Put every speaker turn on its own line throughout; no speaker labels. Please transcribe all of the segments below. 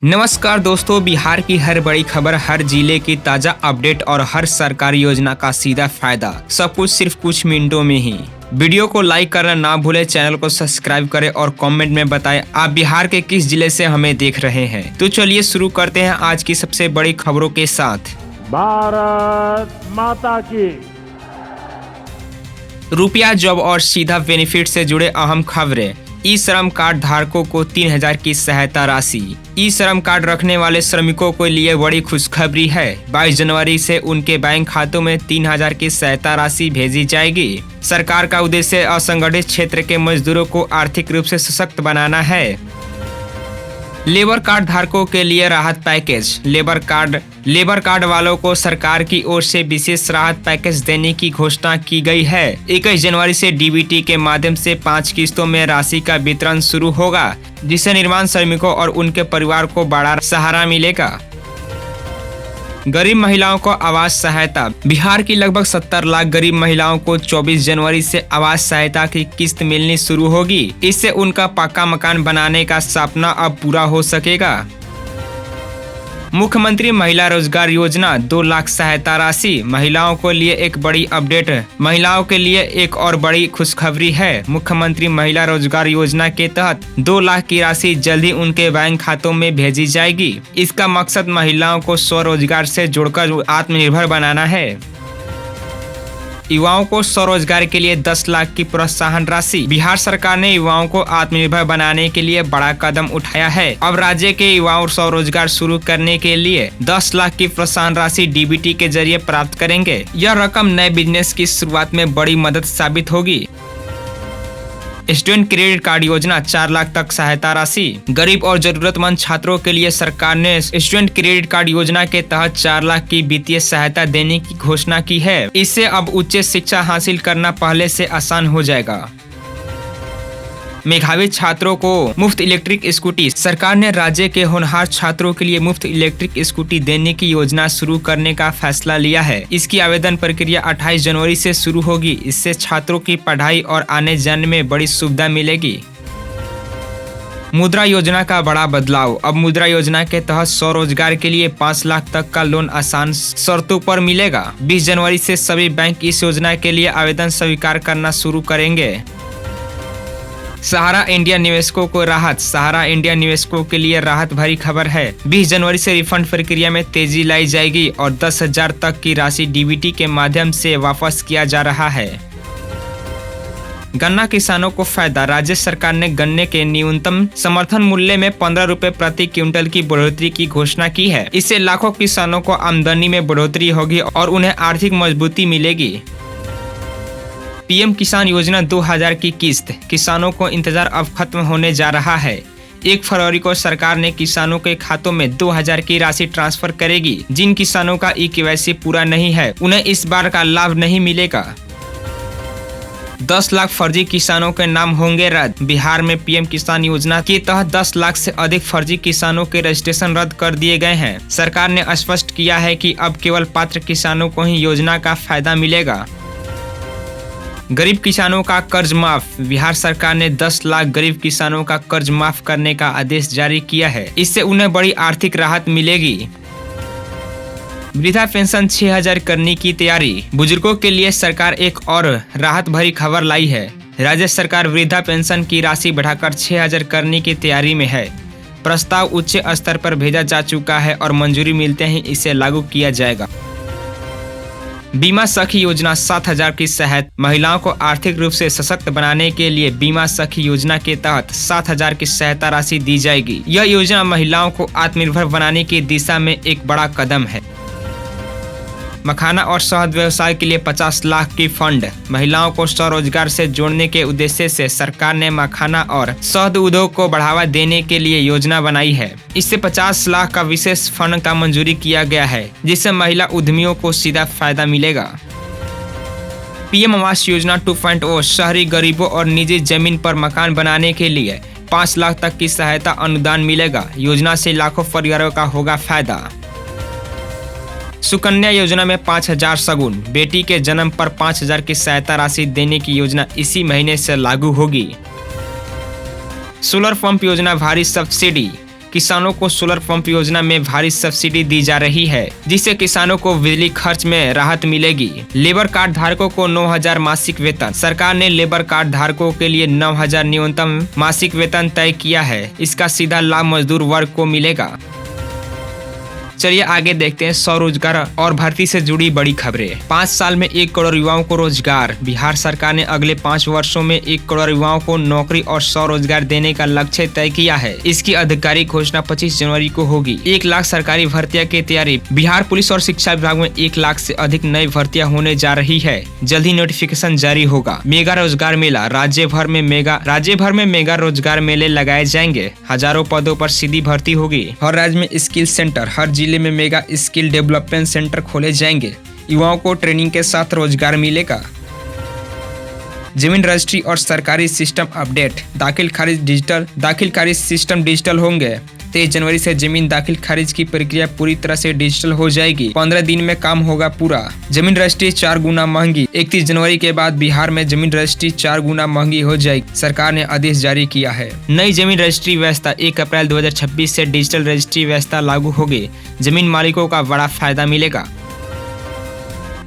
नमस्कार दोस्तों, बिहार की हर बड़ी खबर, हर जिले की ताजा अपडेट और हर सरकारी योजना का सीधा फायदा, सब कुछ सिर्फ कुछ मिनटों में ही। वीडियो को लाइक करना ना भूले, चैनल को सब्सक्राइब करें और कमेंट में बताएं आप बिहार के किस जिले से हमें देख रहे हैं। तो चलिए शुरू करते हैं आज की सबसे बड़ी खबरों के साथ।
भारत माता की।
रुपया, जॉब और सीधा बेनिफिट से जुड़े अहम खबरें। ई श्रम कार्ड धारकों को 3000 की सहायता राशि। ई श्रम कार्ड रखने वाले श्रमिकों के लिए बड़ी खुशखबरी है। 22 जनवरी से उनके बैंक खातों में 3000 की सहायता राशि भेजी जाएगी। सरकार का उद्देश्य असंगठित क्षेत्र के मजदूरों को आर्थिक रूप से सशक्त बनाना है। लेबर कार्ड धारकों के लिए राहत पैकेज। लेबर कार्ड वालों को सरकार की ओर से विशेष राहत पैकेज देने की घोषणा की गई है। 21 जनवरी से डीबीटी के माध्यम से 5 किस्तों में राशि का वितरण शुरू होगा, जिससे निर्माण श्रमिकों और उनके परिवार को बड़ा सहारा मिलेगा। गरीब महिलाओं को आवास सहायता। बिहार की लगभग 70 लाख गरीब महिलाओं को 24 जनवरी से आवास सहायता की किस्त मिलनी शुरू होगी। इससे उनका पक्का मकान बनाने का सपना अब पूरा हो सकेगा। मुख्यमंत्री महिला रोजगार योजना, 2 लाख सहायता राशि। महिलाओं के लिए एक बड़ी अपडेट। महिलाओं के लिए एक और बड़ी खुशखबरी है। मुख्यमंत्री महिला रोजगार योजना के तहत 2 लाख की राशि जल्द ही उनके बैंक खातों में भेजी जाएगी। इसका मकसद महिलाओं को स्वरोजगार से जोड़कर आत्मनिर्भर बनाना है। युवाओं को स्वरोजगार के लिए 10 लाख की प्रोत्साहन राशि। बिहार सरकार ने युवाओं को आत्मनिर्भर बनाने के लिए बड़ा कदम उठाया है। अब राज्य के युवाओं स्वरोजगार शुरू करने के लिए 10 लाख की प्रोत्साहन राशि डीबीटी के जरिए प्राप्त करेंगे। यह रकम नए बिजनेस की शुरुआत में बड़ी मदद साबित होगी। स्टूडेंट क्रेडिट कार्ड योजना, 4 लाख तक सहायता राशि। गरीब और जरूरतमंद छात्रों के लिए सरकार ने स्टूडेंट क्रेडिट कार्ड योजना के तहत 4 लाख की वित्तीय सहायता देने की घोषणा की है। इससे अब उच्च शिक्षा हासिल करना पहले से आसान हो जाएगा। मेधावी छात्रों को मुफ्त इलेक्ट्रिक स्कूटी। सरकार ने राज्य के होनहार छात्रों के लिए मुफ्त इलेक्ट्रिक स्कूटी देने की योजना शुरू करने का फैसला लिया है। इसकी आवेदन प्रक्रिया 28 जनवरी से शुरू होगी। इससे छात्रों की पढ़ाई और आने जाने में बड़ी सुविधा मिलेगी। मुद्रा योजना का बड़ा बदलाव। अब मुद्रा योजना के तहत स्वरोजगार के लिए 5 लाख तक का लोन आसान शर्तों पर मिलेगा। 20 जनवरी से सभी बैंक इस योजना के लिए आवेदन स्वीकार करना शुरू करेंगे। सहारा इंडिया निवेशकों को राहत। सहारा इंडिया निवेशकों के लिए राहत भरी खबर है। 20 जनवरी से रिफंड प्रक्रिया में तेजी लाई जाएगी और 10,000 तक की राशि डीबीटी के माध्यम से वापस किया जा रहा है। गन्ना किसानों को फायदा। राज्य सरकार ने गन्ने के न्यूनतम समर्थन मूल्य में 15 रुपए प्रति क्विंटल की बढ़ोतरी की घोषणा की है। इससे लाखों किसानों को आमदनी में बढ़ोतरी होगी और उन्हें आर्थिक मजबूती मिलेगी। पीएम किसान योजना 2000 की किस्त। किसानों को इंतजार अब खत्म होने जा रहा है। 1 फरवरी को सरकार ने किसानों के खातों में 2000 की राशि ट्रांसफर करेगी। जिन किसानों का ई-केवाईसी पूरा नहीं है, उन्हें इस बार का लाभ नहीं मिलेगा। 10 लाख फर्जी किसानों के नाम होंगे रद्द। बिहार में पीएम किसान योजना के तहत 10 लाख से अधिक फर्जी किसानों के रजिस्ट्रेशन रद्द कर दिए गए हैं। सरकार ने स्पष्ट किया है कि अब केवल पात्र किसानों को ही योजना का फायदा मिलेगा। गरीब किसानों का कर्ज माफ। बिहार सरकार ने 10 लाख गरीब किसानों का कर्ज माफ करने का आदेश जारी किया है। इससे उन्हें बड़ी आर्थिक राहत मिलेगी। वृद्धा पेंशन 6000 करने की तैयारी। बुजुर्गों के लिए सरकार एक और राहत भरी खबर लाई है। राज्य सरकार वृद्धा पेंशन की राशि बढ़ाकर 6000 करने की तैयारी में है। प्रस्ताव उच्च स्तर पर भेजा जा चुका है और मंजूरी मिलते ही इसे लागू किया जाएगा। बीमा सखी योजना, 7000 की सहायता। महिलाओं को आर्थिक रूप से सशक्त बनाने के लिए बीमा सखी योजना के तहत 7000 की सहायता राशि दी जाएगी। यह योजना महिलाओं को आत्मनिर्भर बनाने की दिशा में एक बड़ा कदम है। मखाना और शहद व्यवसाय के लिए 50 लाख की फंड। महिलाओं को स्वरोजगार से जोड़ने के उद्देश्य से सरकार ने मखाना और शहद उद्योग को बढ़ावा देने के लिए योजना बनाई है। इससे 50 लाख का विशेष फंड का मंजूरी किया गया है, जिससे महिला उद्यमियों को सीधा फायदा मिलेगा। पीएम आवास योजना 2.0, शहरी गरीबों और निजी जमीन पर मकान बनाने के लिए 5 लाख तक की सहायता अनुदान मिलेगा। योजना से लाखों परिवारों का होगा फायदा। सुकन्या योजना में 5000 सगुन। बेटी के जन्म पर 5000 की सहायता राशि देने की योजना इसी महीने से लागू होगी। सोलर पंप योजना भारी सब्सिडी। किसानों को सोलर पंप योजना में भारी सब्सिडी दी जा रही है, जिससे किसानों को बिजली खर्च में राहत मिलेगी। लेबर कार्ड धारकों को 9,000 मासिक वेतन। सरकार ने लेबर कार्ड धारकों के लिए 9,000 न्यूनतम मासिक वेतन तय किया है। इसका सीधा लाभ मजदूर वर्ग को मिलेगा। चलिए आगे देखते हैं स्वरोजगार और भर्ती से जुड़ी बड़ी खबरें। 5 साल में 1 करोड़ युवाओं को रोजगार। बिहार सरकार ने अगले 5 वर्षों में 1 करोड़ युवाओं को नौकरी और स्वरोजगार देने का लक्ष्य तय किया है। इसकी आधिकारिक घोषणा 25 जनवरी को होगी। 1 लाख सरकारी भर्तियां की तैयारी। बिहार पुलिस और शिक्षा विभाग में 1 लाख से अधिक नई भर्तियां होने जा रही है। जल्द ही नोटिफिकेशन जारी होगा। मेगा रोजगार मेला। राज्य भर में मेगा रोजगार मेले लगाए जाएंगे। हजारों पदों पर सीधी भर्ती होगी। हर राज्य में स्किल सेंटर, हर जिले में मेगा स्किल डेवलपमेंट सेंटर खोले जाएंगे। युवाओं को ट्रेनिंग के साथ रोजगार मिलेगा। जमीन रजिस्ट्री और सरकारी सिस्टम अपडेट। दाखिल खारिज सिस्टम डिजिटल होंगे। 23 जनवरी से जमीन दाखिल खारिज की प्रक्रिया पूरी तरह से डिजिटल हो जाएगी। 15 दिन में काम होगा पूरा। जमीन रजिस्ट्री 4 गुना महंगी। 31 जनवरी के बाद बिहार में जमीन रजिस्ट्री 4 गुना महंगी हो जाएगी। सरकार ने आदेश जारी किया है। नई जमीन रजिस्ट्री व्यवस्था 1 अप्रैल 2026 से डिजिटल रजिस्ट्री व्यवस्था लागू होगी। जमीन मालिकों का बड़ा फायदा मिलेगा।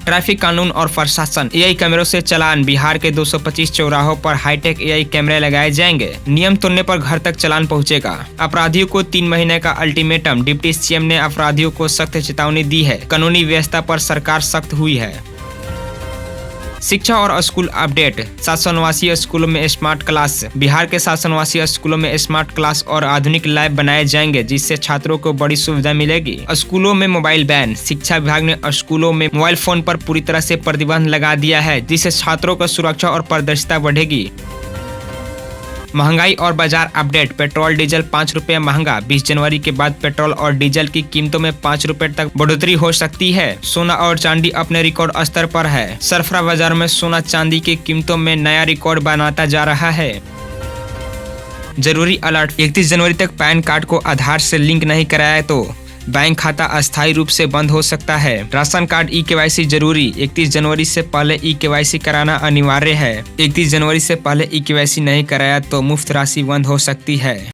ट्रैफिक कानून और प्रशासन। एआई कैमरों से चालान। बिहार के 225 चौराहों पर हाईटेक एआई कैमरे लगाए जाएंगे। नियम तोड़ने पर घर तक चालान पहुंचेगा। अपराधियों को 3 महीने का अल्टीमेटम। डिप्टी सीएम ने अपराधियों को सख्त चेतावनी दी है। कानूनी व्यवस्था पर सरकार सख्त हुई है। शिक्षा और स्कूल अपडेट। 789 स्कूलों में स्मार्ट क्लास। बिहार के 789 स्कूलों में स्मार्ट क्लास और आधुनिक लैब बनाए जाएंगे, जिससे छात्रों को बड़ी सुविधा मिलेगी। स्कूलों में मोबाइल बैन। शिक्षा विभाग ने स्कूलों में मोबाइल फोन पर पूरी तरह से प्रतिबंध लगा दिया है, जिससे छात्रों की सुरक्षा और पारदर्शिता बढ़ेगी। महंगाई और बाजार अपडेट। पेट्रोल डीजल 5 रुपये महंगा। 20 जनवरी के बाद पेट्रोल और डीजल की कीमतों में 5 रुपये तक बढ़ोतरी हो सकती है। सोना और चांदी अपने रिकॉर्ड स्तर पर है। सरफरा बाजार में सोना चांदी की कीमतों में नया रिकॉर्ड बनाता जा रहा है। जरूरी अलर्ट। 31 जनवरी तक पैन कार्ड को आधार से लिंक नहीं कराया तो बैंक खाता अस्थायी रूप से बंद हो सकता है। राशन कार्ड ई-केवाईसी जरूरी। 31 जनवरी से पहले ई-केवाईसी कराना अनिवार्य है। 31 जनवरी से पहले ई-केवाईसी नहीं कराया तो मुफ्त राशि बंद हो सकती है।